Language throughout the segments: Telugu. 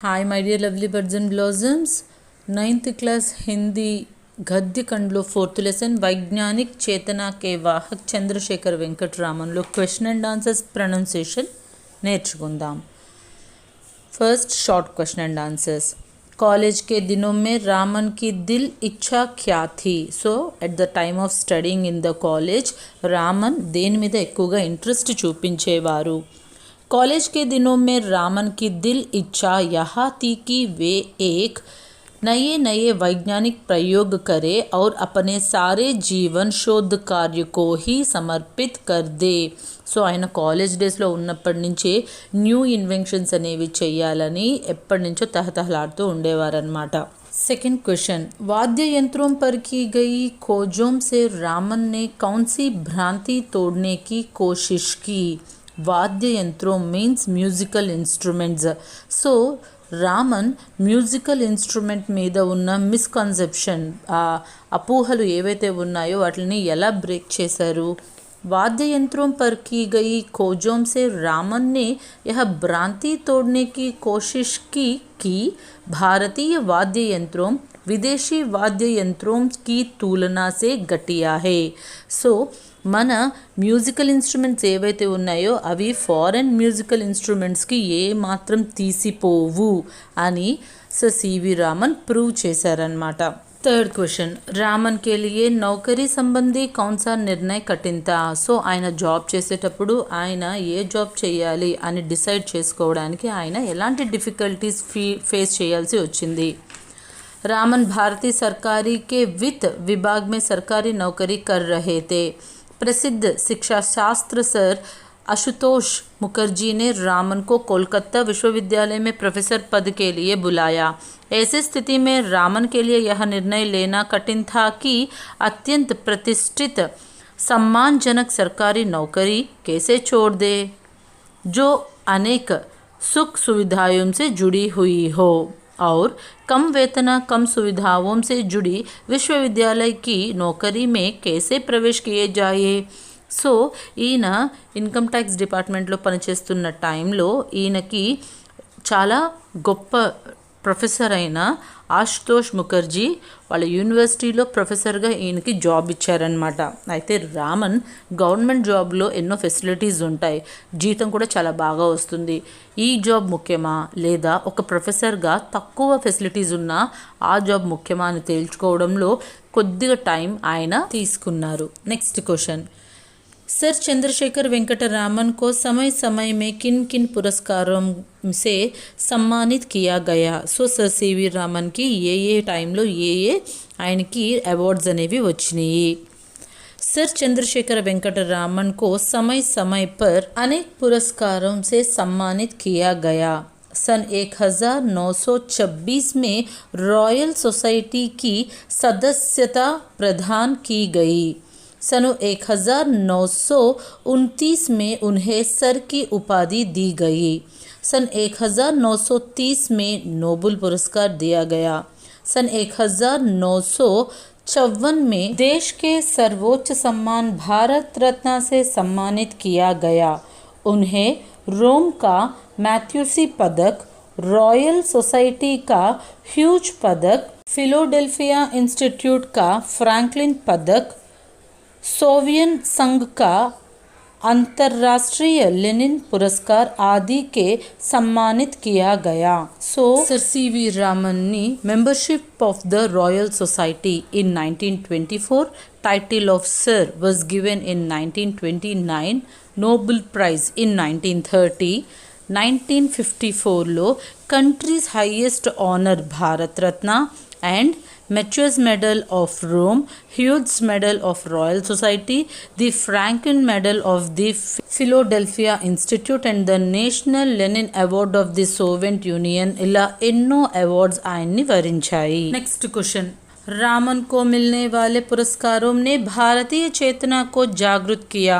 Hi, my dear lovely birds and blossoms. 9th class Hindi गद्य खंडलो 4th lesson वैज्ञानिक चेतना के वाहक चंद्रशेखर వెంకటరామన్లో క్వశ్చన్ అండ్ ఆన్సర్స్ ప్రొనౌన్సియేషన్ నేర్చుకుందాం. First short question and answers. College के दिनों में रामन की दिल इच्छा क्या थी? So at the time of studying in the college Raman देनि మీద ఎక్కువగా ఇంట్రెస్ట్ చూపించేవారు. कॉलेज के दिनों में रामन की दिल इच्छा यह थी कि वे एक नए नए वैज्ञानिक प्रयोग करें और अपने सारे जीवन शोध कार्य को ही समर्पित कर दे. సో ఆయన కాలేజ్ డేస్లో ఉన్నప్పటి నుంచే న్యూ ఇన్వెన్షన్స్ అనేవి చేయాలని ఎప్పటి నుంచో తహతహలాడుతూ ఉండేవారనమాట. Second question. वाद्य यंत्रों पर की गई खोजों से रामन ने कौन सी भ्रांति तोड़ने की कोशिश की? वाद्य यंत्रों means musical instruments. So Raman musical instrument మీద ఉన్న మిస్కన్సెప్షన్, అపోహలు ఏవైతే ఉన్నాయో వాటిని ఎలా బ్రేక్ చేశారు? वाद्य यंत्रों पर की गई खोजों से रामन ने यह भ्रांति तोड़ने की कोशिश की कि भारतीय वाद्य यंत्रों विदेशी वाद्य यंत्रों की तुलना से घटिया है. సో మన మ్యూజికల్ ఇన్స్ట్రుమెంట్స్ ఏవైతే ఉన్నాయో అవి ఫారెన్ మ్యూజికల్ ఇన్స్ట్రుమెంట్స్కి ఏ మాత్రం తీసిపోవు అని సర్ సివి రామన్ ప్రూవ్ చేశారనమాట. Third question. రామన్ కే లియే నౌకరీ సంబంధి కౌన్ సా నిర్ణయ కఠిన్ థా? సో ఆయన జాబ్ చేసేటప్పుడు ఆయన ఏ జాబ్ చేయాలి అని డిసైడ్ చేసుకోవడానికి ఆయన ఎలాంటి డిఫికల్టీస్ ఫేస్ చేయాల్సి వచ్చింది? रामन भारतीय सरकारी के वित्त विभाग में सरकारी नौकरी कर रहे थे. प्रसिद्ध शिक्षा शास्त्र सर आशुतोष मुखर्जी ने रामन को कोलकाता विश्वविद्यालय में प्रोफेसर पद के लिए बुलाया. ऐसी स्थिति में रामन के लिए यह निर्णय लेना कठिन था कि अत्यंत प्रतिष्ठित सम्मानजनक सरकारी नौकरी कैसे छोड़ दे जो अनेक सुख सुविधाओं से जुड़ी हुई हो और कम वेतन कम सुविधाओं से जुड़ी विश्वविद्यालय की नौकरी में कैसे प्रवेश किए जाए. సో ఈయన ఇన్కమ్ ట్యాక్స్ డిపార్ట్మెంట్లో పనిచేస్తున్న టైంలో ఈయనకి చాలా గొప్ప ప్రొఫెసర్ అయిన ఆశుతోష్ ముఖర్జీ వాళ్ళ యూనివర్సిటీలో ప్రొఫెసర్గా ఈయనకి జాబ్ ఇచ్చారనమాట. అయితే రామన్ గవర్నమెంట్ జాబ్లో ఎన్నో ఫెసిలిటీస్ ఉంటాయి, జీతం కూడా చాలా బాగా వస్తుంది. ఈ జాబ్ ముఖ్యమా లేదా ఒక ప్రొఫెసర్గా తక్కువ ఫెసిలిటీస్ ఉన్నా ఆ జాబ్ ముఖ్యమా అని తేల్చుకోవడంలో కొద్దిగా టైం ఆయన తీసుకున్నారు. Next question. Sir Chandrashekhar Venkataraman को समय समय में किन किन पुरस्कारों से सम्मानित किया गया? సో సర్ సివి రామన్కి ఏ టైంలో ఏ ఆయనకి అవార్డ్స్ అనేవి వచ్చినాయి? सर चंद्रशेखर वेंकटरामन को समय समय पर अनेक पुरस्कारों से सम्मानित किया गया. सन 1926 में रॉयल सोसाइटी की सदस्यता प्रदान की गई. सन 1929 में उन्हें सर की उपाधि दी गई. सन 1930 में नोबेल पुरस्कार दिया गया. सन 1954 में देश के सर्वोच्च सम्मान भारत रत्न से सम्मानित किया गया. उन्हें रोम का मैथ्यूसी पदक, रॉयल सोसाइटी का ह्यूज पदक, फिलाडेल्फिया इंस्टीट्यूट का फ्रैंकलिन पदक, सोवियत संघ का अंतर्राष्ट्रीय लेनिन पुरस्कार आदि के सम्मानित किया गया. సో సర్ సివి రామన్ ని membership of the royal society in 1924, title of sir was given in 1929, nobel prize in 1930, 1954లో countries highest honour Bharat Ratna and Metzger's Medal of Rome, Hughes Medal of Royal Society, the Franklin Medal of the Philadelphia Institute and the National Lenin Award of the Soviet Union. ఇలా ఎన్నో అవార్డ్స్ ఆయన్ని వరించాయి. Next question. रामन को मिलने वाले पुरस्कारों ने भारतीय चेतना को जागृत किया.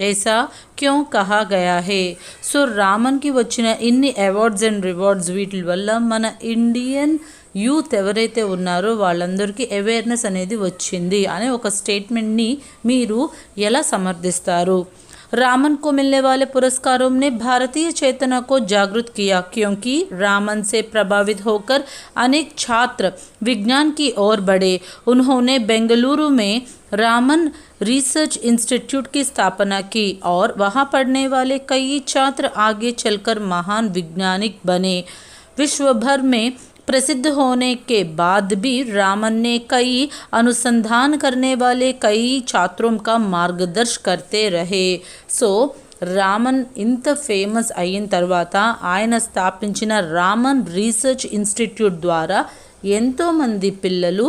ऐसा क्यों कहा गया है? సో రామన్కి వచ్చిన ఇన్ని అవార్డ్స్ అండ్ రివార్డ్స్ వీటి వల్ల మన ఇండియన్ యూత్ ఎవరైతే ఉన్నారో వాళ్ళందరికీ అవేర్నెస్ అనేది వచ్చింది అనే ఒక స్టేట్మెంట్ని మీరు ఎలా సమర్థిస్తారు? रामन को मिलने वाले पुरस्कारों ने भारतीय चेतना को जागृत किया, क्योंकि रामन से प्रभावित होकर अनेक छात्र विज्ञान की ओर बढ़े। उन्होंने बेंगलुरु में रामन रिसर्च इंस्टीट्यूट की स्थापना की और वहां पढ़ने वाले कई छात्र आगे चलकर महान वैज्ञानिक बने। विश्व भर में प्रसिद्ध होने के बाद भी रामन ने कई अनुसंधान करने वाले कई छात्रों का मार्गदर्शन करते रहे। సో రామన్ ఇంత ఫేమస్ అయిన తర్వాత ఆయన స్థాపించిన రామన్ రీసెర్చ్ ఇన్స్టిట్యూట్ ద్వారా ఎంతోమంది పిల్లలు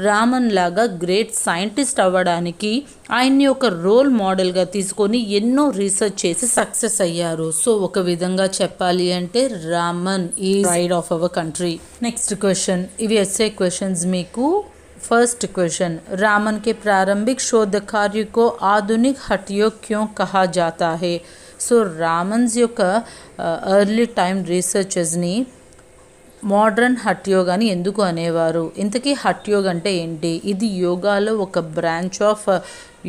రామన్ లాగా గ్రేట్ సైంటిస్ట్ అవ్వడానికి ఆయన్ని ఒక రోల్ మోడల్గా తీసుకొని ఎన్నో రీసెర్చ్ చేసి సక్సెస్ అయ్యారు. సో ఒక విధంగా చెప్పాలి అంటే రామన్ ఈ pride of our country. Next question, ఇవి ఎస్ఏ క్వశ్చన్స్ మీకు. फर्स्ट क्वेश्चन, रामन के प्रारंभिक शोध कार्य को आधुनिक हठयोग क्यों कहा जाता है? సో రామన్స్ యొక్క ఎర్లీ టైం రీసెర్చెస్ని మోడ్రన్ హఠయోగ్ అని ఎందుకు అనేవారు? ఇంతకీ హఠయోగ్ అంటే ఏంటి? ఇది యోగాలో ఒక branch of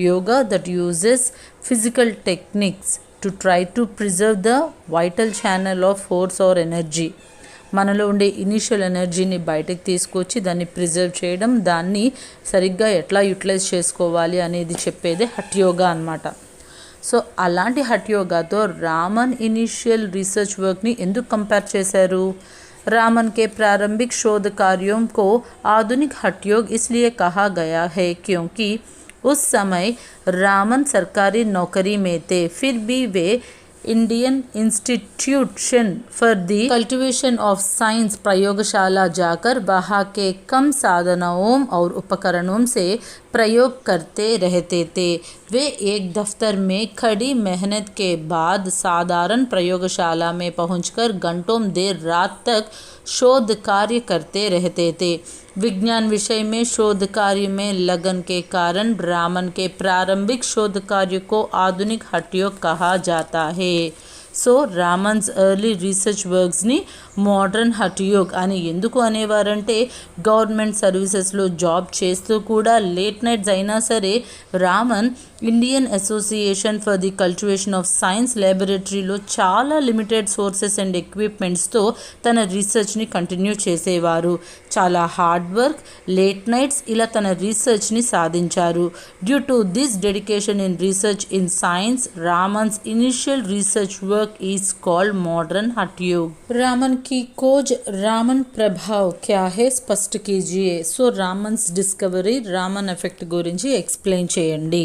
yoga that uses physical techniques to try to preserve the vital channel of force or energy. మనలో ఉండే ఇనిషియల్ ఎనర్జీని బయటకు తీసుకొచ్చి దాన్ని ప్రిజర్వ్ చేయడం, దాన్ని సరిగ్గా ఎట్లా యూటిలైజ్ చేసుకోవాలి అనేది చెప్పేదే హఠయోగా అన్నమాట. సో అలాంటి హఠయోగాతో రామన్ ఇనిషియల్ రీసెర్చ్ వర్క్ని ఎందుకు కంపేర్ చేశారు? रामन के प्रारंभिक शोध कार्यों को आधुनिक हठयोग इसलिए कहा गया है क्योंकि उस समय रामन सरकारी नौकरी में थे, फिर भी वे Indian institution for the cultivation of science प्रयोगशाला जाकर वहाँ के कम साधनों और उपकरणों से प्रयोग करते रहते थे. वे एक दफ्तर में कड़ी मेहनत के बाद साधारण प्रयोगशाला में पहुंचकर घंटों देर रात तक शोध कार्य करते रहते थे. विज्ञान विषय में शोध कार्य में लगन के कारण रामन के प्रारंभिक शोध कार्य को आधुनिक हठयोग कहा जाता है. సో రామన్స్ ఎర్లీ రీసెర్చ్ వర్క్స్ని మోడ్రన్ హఠయోగ్ అని ఎందుకు అనేవారంటే, గవర్నమెంట్ సర్వీసెస్లో జాబ్ చేస్తూ కూడా లేట్ నైట్స్ అయినా సరే Raman Indian association for the cultivation of science ల్యాబొరేటరీలో చాలా లిమిటెడ్ సోర్సెస్ అండ్ ఎక్విప్మెంట్స్తో తన రీసెర్చ్ని కంటిన్యూ చేసేవారు. చాలా హార్డ్ వర్క్, లేట్ నైట్స్ ఇలా తన రీసెర్చ్ని సాధించారు. Due to this dedication in research in science, Raman's initial research work is called modern Hathayoga. Raman की खोज, रामन प्रभाव क्या है स्पष्ट कीजिए. So Raman's discovery, Raman effect గురించి ఎక్స్ప్లెయిన్ చేయండి.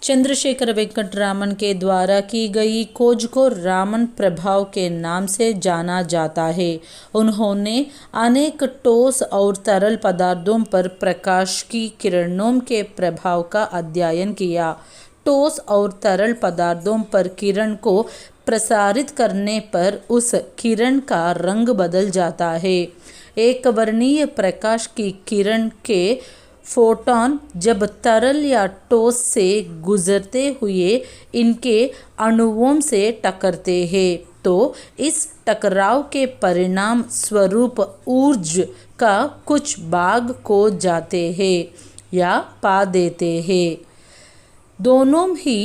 चंद्रशेखर वेंकट रामन के द्वारा की गई खोज को रामन प्रभाव के नाम से जाना जाता है. उन्होंने अनेक ठोस और तरल पदार्थों पर प्रकाश की किरणों के प्रभाव का अध्ययन किया. ठोस और तरल पदार्थों पर किरण को प्रसारित करने पर उस किरण का रंग बदल जाता है. एक वर्णीय प्रकाश की किरण के फोटॉन जब तरल या ठोस से गुजरते हुए इनके अणुओं से टकरते हैं तो इस टकराव के परिणाम स्वरूप ऊर्जा का कुछ भाग खो जाते हैं या पा देते हैं. दोनों ही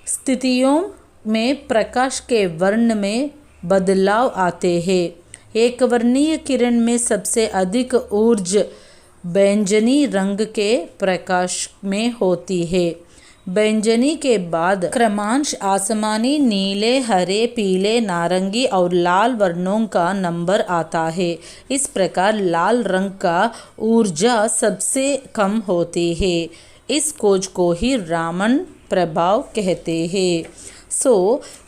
स्थितियों में प्रकाश के वर्ण में बदलाव आते हैं. एक वर्णीय किरण में सबसे अधिक ऊर्जा बैंगनी रंग के प्रकाश में होती है. बैंगनी के बाद क्रमश आसमानी, नीले, हरे, पीले, नारंगी और लाल वर्णों का नंबर आता है. इस प्रकार लाल रंग का ऊर्जा सबसे कम होती है. इस खोज को ही रामन प्रभाव कहते हैं. సో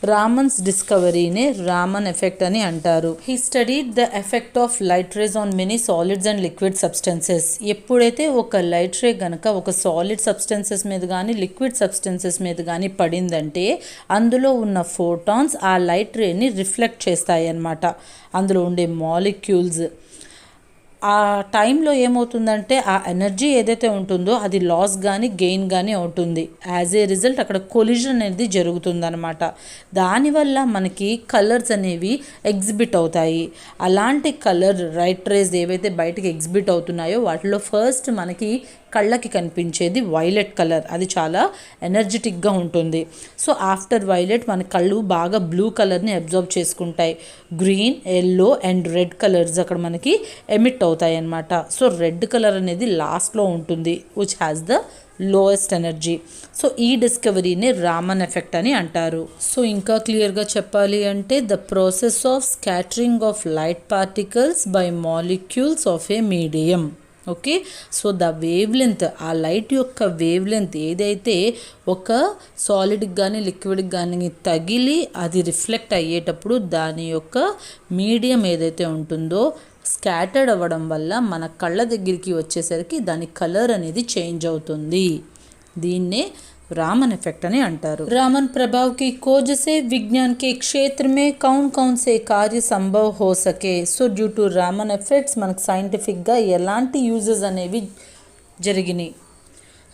రామన్స్ డిస్కవరీనే రామన్ ఎఫెక్ట్ అని అంటారు. He studied the effect of light race on many solids and liquid substances. ఎప్పుడైతే ఒక లైట్ రే కనుక ఒక సాలిడ్ సబ్స్టెన్సెస్ మీద కానీ లిక్విడ్ సబ్స్టెన్సెస్ మీద కానీ పడిందంటే అందులో ఉన్న ఫోటాన్స్ ఆ లైట్ రేని రిఫ్లెక్ట్ చేస్తాయి అన్నమాట. అందులో ఉండే మాలిక్యూల్స్ ఆ టైంలో ఏమవుతుందంటే ఆ ఎనర్జీ ఏదైతే ఉంటుందో అది లాస్ కానీ గెయిన్ కానీ అవుతుంది. యాజ్ ఏ రిజల్ట్ అక్కడ కొలిజన్ అనేది జరుగుతుందన్నమాట. దానివల్ల మనకి కలర్స్ అనేవి ఎగ్జిబిట్ అవుతాయి. అలాంటి కలర్ రైట్ రేస్ ఏవైతే బయటకి ఎగ్జిబిట్ అవుతున్నాయో వాటిలో ఫస్ట్ మనకి కళ్ళకి కనిపించేది వైలెట్ కలర్. అది చాలా ఎనర్జెటిక్గా ఉంటుంది. సో ఆఫ్టర్ వైలెట్ మన కళ్ళు బాగా బ్లూ కలర్ని అబ్జర్వ్ చేసుకుంటాయి. Green, yellow and red colours అక్కడ మనకి ఎమిట్ అవుతాయి అన్నమాట. సో రెడ్ కలర్ అనేది లాస్ట్లో ఉంటుంది, which has the lowest energy. So ఈ డిస్కవరీని రామన్ ఎఫెక్ట్ అని అంటారు. సో ఇంకా క్లియర్గా చెప్పాలి అంటే the process of scattering of light particles by molecules of A medium. Okay, so the wave length, ఆ లైట్ యొక్క వేవ్ లెంత్ ఏదైతే ఒక సాలిడ్కి కానీ లిక్విడ్కి కానీ తగిలి అది రిఫ్లెక్ట్ అయ్యేటప్పుడు దాని యొక్క మీడియం ఏదైతే ఉంటుందో స్కాటర్డ్ అవ్వడం వల్ల మన కళ్ళ దగ్గరికి వచ్చేసరికి దాని కలర్ అనేది చేంజ్ అవుతుంది. దీన్నే रामन इफेक्ट అని అంటారు. रामन प्रभाव की खोज से विज्ञान के क्षेत्र में कौन कौन से कार्य संभव हो सके. So due to Raman effects మనకు సైంటిఫిక్గా ఎలాంటి యూజెస్ అనేవి జరిగినాయి.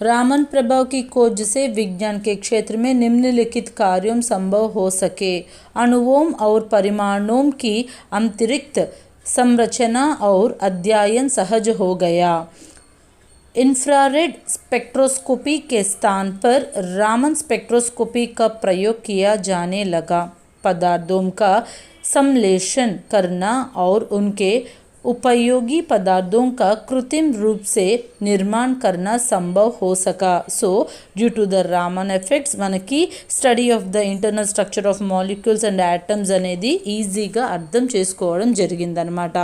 रामन प्रभाव की खोज से विज्ञान के क्षेत्र में निम्नलिखित कार्यों संभव हो सके. अणुओं और परमाणुओं की अंतरिक्ष संरचना और अध्ययन सहज हो गया. इंफ्रारेड स्पेक्ट्रोस्कोपी के स्थान पर रामन स्पेक्ट्रोस्कोपी का प्रयोग किया जाने लगा. पदार्थों का संश्लेषण करना और उनके उपयोगी पदार्थों का कृत्रिम रूप से निर्माण करना संभव हो सका. So due to the Raman effects మనకి study of the internal structure of molecules and atoms అనేది ఈజీగా అర్థం చేసుకోవడం జరిగిందనమాట.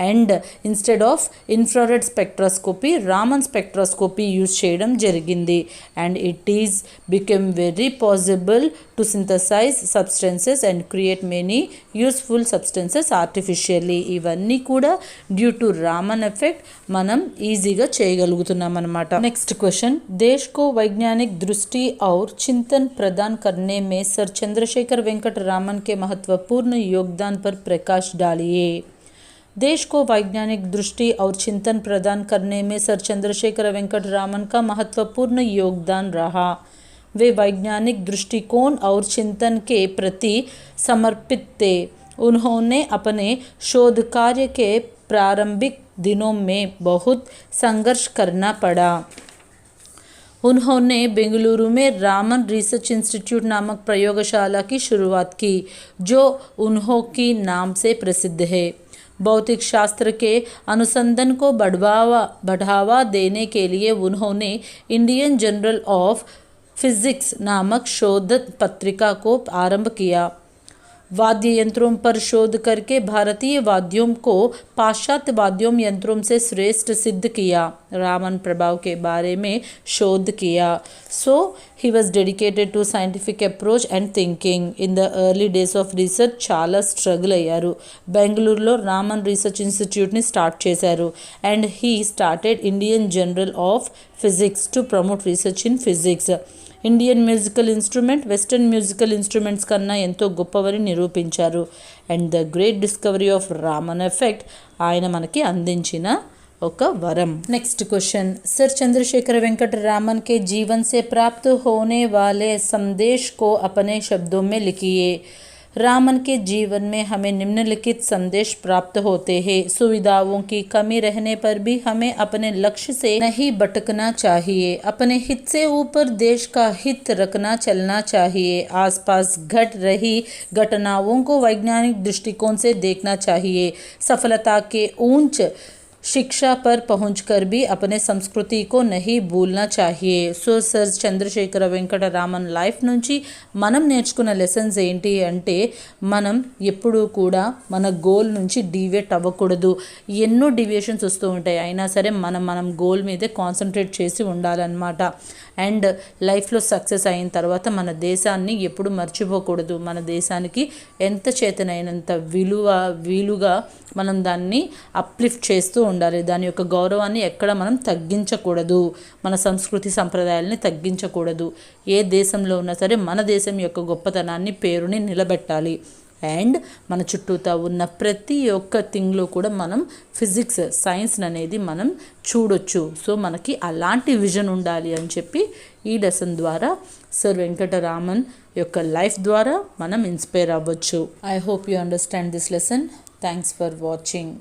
And instead of infrared spectroscopy Raman spectroscopy use చేయడం జరిగింది. And it is become very possible to synthesize substances and create many useful substances artificially. ఇవన్నీ కూడా డ్యూ టు రామన్ ఎఫెక్ట్ మనం ఈజీగా చేయగలుగుతున్నాం అన్నమాట. నెక్స్ట్ క్వశ్చన్, देश को वैज्ञानिक दृष्टि और चिंतन प्रदान करने में सर चंद्रशेखर वेंकट रामन के महत्वपूर्ण योगदान पर प्रकाश डालिए. देश को वैज्ञानिक दृष्टि और चिंतन प्रदान करने में सर चंद्रशेखर वेंकट रामन का महत्वपूर्ण योगदान रहा. वे वैज्ञानिक दृष्टिकोण और चिंतन के प्रति समर्पित थे. उन्होंने अपने शोध कार्य के प्रारंभिक दिनों में बहुत संघर्ष करना पड़ा. उन्होंने बेंगलुरु में रामन रिसर्च इंस्टीट्यूट नामक प्रयोगशाला की शुरुआत की, जो उन्हों की नाम से प्रसिद्ध है. भौतिक शास्त्र के अनुसंधान को बढ़ावा देने के लिए उन्होंने इंडियन जर्नल ऑफ फिजिक्स नामक शोध पत्रिका को आरंभ किया. वाद्य यंत्रों पर शोध करके भारतीय वाद्यों को पाश्चात्य वाद्यों यंत्रों से श्रेष्ठ सिद्ध किया. रामन प्रभाव के बारे में शोध किया. So he was dedicated to scientific approach and thinking. In the early days of research చాలా స్ట్రగుల్ అయ్యారు. బెంగళూరులో రామన్ రీసెర్చ్ ఇన్స్టిట్యూట్ని స్టార్ట్ చేశారు. And he started Indian journal of physics to promote research in physics. Indian musical instrument western musical instruments కన్నా ఎంతో గొప్పవని నిరూపించారు. And the great discovery of Raman effect ఆయన మనకి అందించిన ఒక వరం. Next question, sir Chandrasekhar Venkat Raman के जीवन से प्राप्त होने वाले संदेश को अपने शब्दों में लिखिए. रामन के जीवन में हमें निम्नलिखित संदेश प्राप्त होते हैं. सुविधाओं की कमी रहने पर भी हमें अपने लक्ष्य से नहीं भटकना चाहिए. अपने हित से ऊपर देश का हित रखना चलना चाहिए. आसपास घट रही घटनाओं को वैज्ञानिक दृष्टिकोण से देखना चाहिए. सफलता के ऊंच शिक्षा पर पहुंचकर भी अपने संस्कृति को नहीं भूलना चाहिए. So sir Chandrasekhara Venkata Raman life నుంచి మనం నేర్చుకున్న లెసన్స్ ఏంటి అంటే మనం ఎప్పుడూ కూడా మన గోల్ నుంచి డీవియేట్ అవ్వకూడదు. ఎన్నో డీవియేషన్స్ వస్తూ ఉంటాయి, అయినా సరే మనం గోల్ మీదే కాన్సన్ట్రేట్ చేసి ఉండాలన్నమాట. అండ్ లైఫ్లో సక్సెస్ అయిన తర్వాత మన దేశాన్ని ఎప్పుడు మర్చిపోకూడదు. మన దేశానికి ఎంత చేతనైనంత వీలుగా మనం దాన్ని అప్లిఫ్ట్ చేస్తూ ఉండాలి. దాని యొక్క గౌరవాన్ని ఎక్కడ మనం తగ్గించకూడదు, మన సంస్కృతి సంప్రదాయాలని తగ్గించకూడదు. ఏ దేశంలో ఉన్నా సరే మన దేశం యొక్క గొప్పతనాన్ని పేరుని నిలబెట్టాలి. అండ్ మన చుట్టూతా ఉన్న ప్రతి ఒక్క థింగ్లో కూడా మనం ఫిజిక్స్ సైన్స్ అనేది మనం చూడొచ్చు. సో మనకి అలాంటి విజన్ ఉండాలి అని చెప్పి ఈ లెసన్ ద్వారా సర్ వెంకటరామన్ యొక్క లైఫ్ ద్వారా మనం ఇన్స్పైర్ అవ్వచ్చు. I hope you understand this lesson. Thanks for watching.